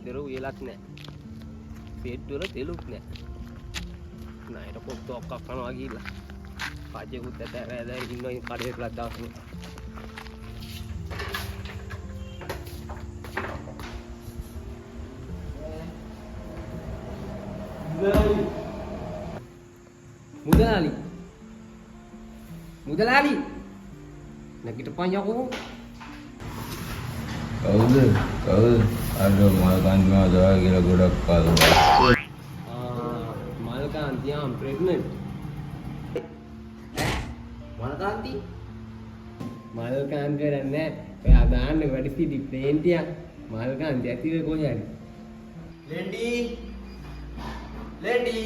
ගෙදර උයලක් නැහැ. පෙට්ටු වල තෙලුත් නැහැ. ණයට පොත්තක් කනවා ගිහිල්ලා. පාජෙකුත් ඇදලා ඉන්නවා කඩේ ගලක් දාන්න. Mudalali nakitapaan niya ako. Kau ada makan cuma doa kira godak kalau. Malkanti I'm pregnant. Malkanti? Malkanti කරන්නේ ඔයා දාන්න වැඩි සිටි ප්ලේන් ටික Malkanti ඇතිවේ කොහේ හරි. Lady.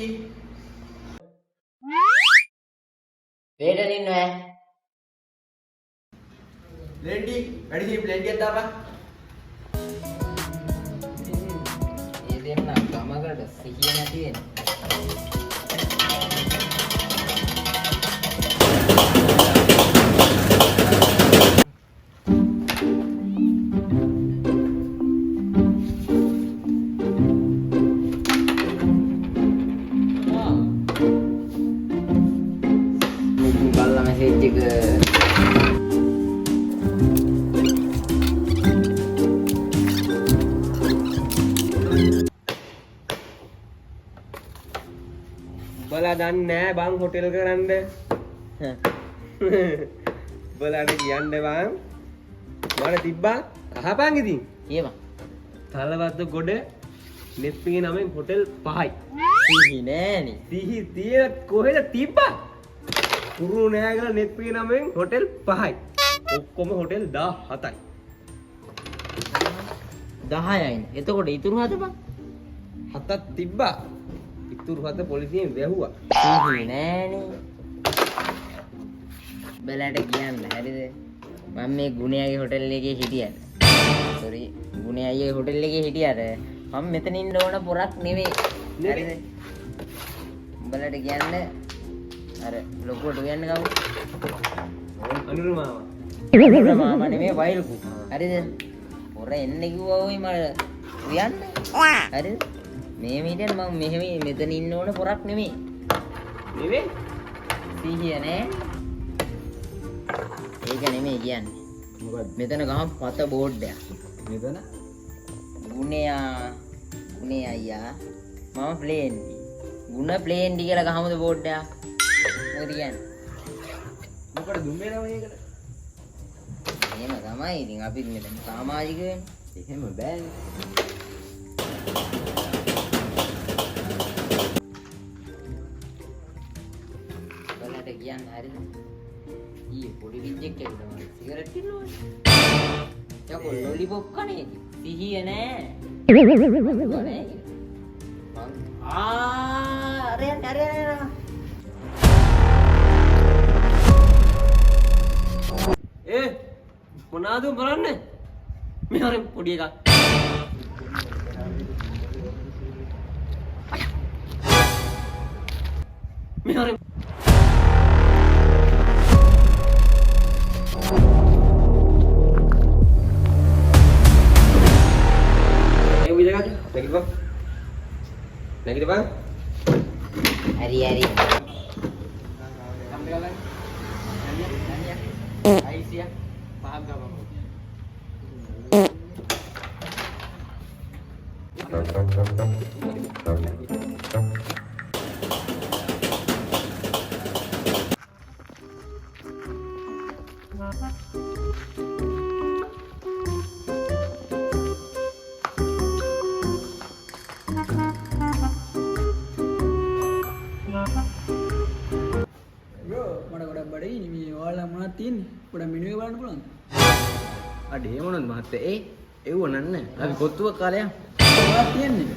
Beda nih Noe. Lady, ada sih plan kita apa? Ini mana? Kamu kan ada sekian nanti kan? බලා දන්නේ නෑ බං හොටෙල් කරන්න. බලාට කියන්න බං. මට තිබ්බා අහපන් ඉතින්. Iya bang. තලවත්ත ගොඩ නෙප්පිගේ නමෙන් හොටෙල් 5යි. Sihi nih. සිහි තියෙන කොහෙද තිබ්බා? කුරුණු නෑගල නෙප්පිගේ නමෙන් හොටෙල් 5යි. ඔක්කොම හොටෙල් 17යි. 10යි. එතකොට ඉතුරු හත බං. 7ක් තිබ්බා. ඉතුරු 7 පොලිසියෙන් වැහුවා. Sihi nih. බලන්න කියන්න හරිද? මම මේ ගුණයාගේ හොටෙල් එකේ හිටියද? සෝරි ගුණයාගේ හොටෙල් එකේ හිටියද? මම මෙතන ඉන්න ඕන පොරක් නෙවෙයි. හරිද? බලන්න කියන්න අර ලොකුවට උයන්න ගමු. අනුර මාමා. අනුර මාමා නෙමෙයි වයිල්කු. හරිද? පොර එන්න කිව්වා ඔයි මට උයන්න. හරිද? මේ මීටෙන් මම මෙහෙම මෙතන ඉන්න ඕන පොරක් නෙමෙයි. නෙවෙයි? සිහිය නේ. ඒක නෙමෙයි කියන්නේ. මොකද්ද? මෙතන ගහම පත බෝඩ් එකක්. මෙතන ගුණේ අයියා මම ප්ලේන් ගුණ ප්ලේන් ඩි කියලා ගහමුද බෝඩ් එකක්. මොකද කියන්නේ? මොකටද දුන්නේ නම ඒකට? එහෙම තමයි. ඉතින් අපි මෙතන සමාජික වෙන්නේ. එහෙම බෑනේ. බලන්න කියන්න හරිද? ඊ පොඩි විජ්ජෙක් ඇවිල්ලා මම සිගරට් පින්නවනේ. යකෝ ලොලිපොප් කන්නේ. සිහිය නෑ. අරේ මොනාද බලන්නේ? මෙහර පොඩි එකක්. මෙහර Lagi bang? Hari. Aisyah, paham gak bang? Udah menu ke mana pulang? Ada yang mana mati? Nana. Abi kotu kali ya? Matiin nih.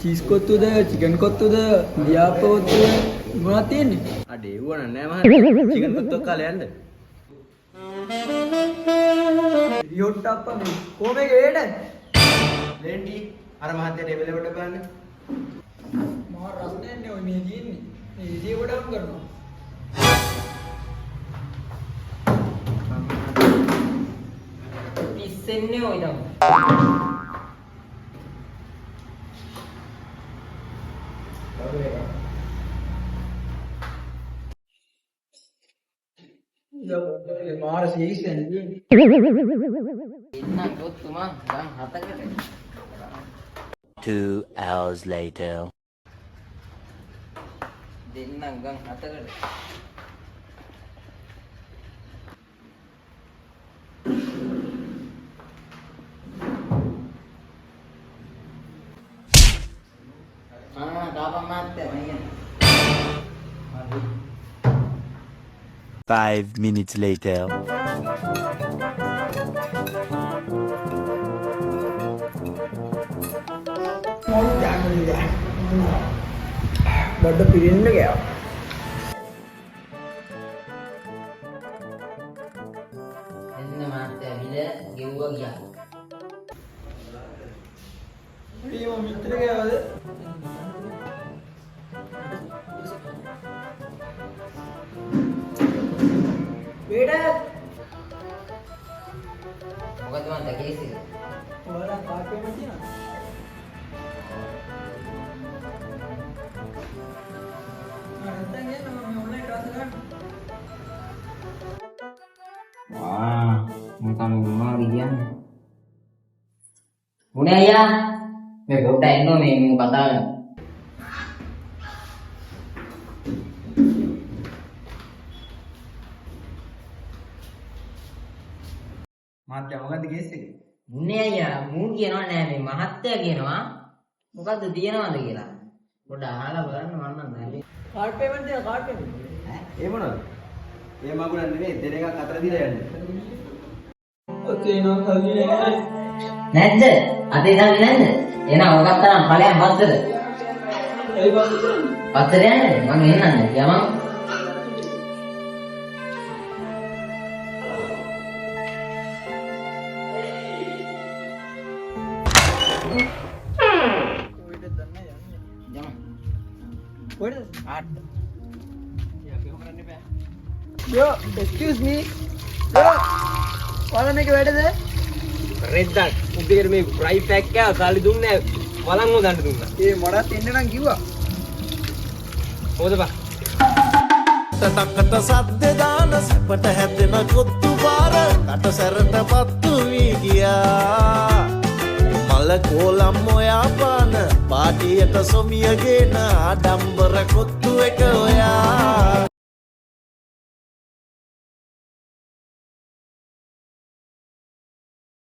Cheese kotu dah, chicken kotu dah, dia apa kotu dah? Matiin nih. Ada yang nana mah? Chicken kotu kali anda? Yota apa nih? Kau megah ada? Lendi, arah mati ada bela bela bela. Mau rasanya nih, ini gini. Ini dia udah enggak no? Pisennya oh itu. මාර season නේ. ඉන්න ගොතුමා ගම් 7කට. 2 hours later. දෙන්නම් ගම් 7කට. කාපම් මාත්‍යා මයියන්. 5 minutes later. බඩ පිරෙන්න ගියා. එන්න මාත්‍යා මිල ගෙව්වා ගියා. මේ මිත්‍ර ගෑවද? මොකද මන්ද කේස් එක? ඔයාලා කාටේම තියනවද? නැත්නම් එන්න මම ඔන්ලයින් ක්ලාස් ගන්න. Wah, muka mama lian. Bune ya, me bota eno me kata. මාත්‍යා මොකද්ද කේස් එක? Bune ya, මූ කියනවා නෑ මේ මහත්තයා කියනවා. මොකද්ද තියනවද කියලා. පොඩ අහලා බලන්න මම නම් නෑ. කාඩ් පේමන්ට් දෙන කාඩ් පේමන්ට්. ඒ මොනවද? ඒ මගුලන් නෙමෙයි දෙන එකක් අතර දීලා යන්නේ. ඔතේ නෝ කල්ලි නෑ. නැද්ද? අතේ සල්ලි නැද්ද? එහෙනම් ඔකත් තරම් ඵලයන් පස්සට. ඒ වගේ පස්සට යන්නේ මම එන්නන්නේ. යමන්. කොහෙද දන්නේ යන්නේ? යමන්. කොහෙද? Art. Yo, excuse me. Yo. ඔයාලා මේක වැඩද? රෙද්දක් උදේට මේ ෆ්‍රයි පැක් එක සල්ලි දුන්නේ වලන් හොදන්න දුන්නා. ඒ මොඩත් එන්න නම් කිව්වා. හොදපන්. තකට සද්ද දාන සැපට හැදෙන කොත්තු පාර කට සැරට පත්තු වී ගියා මල කෝලම් ඔයා පාන පාටියට සොමියගෙන ආඩම්බර කොත්තු එක ඔයා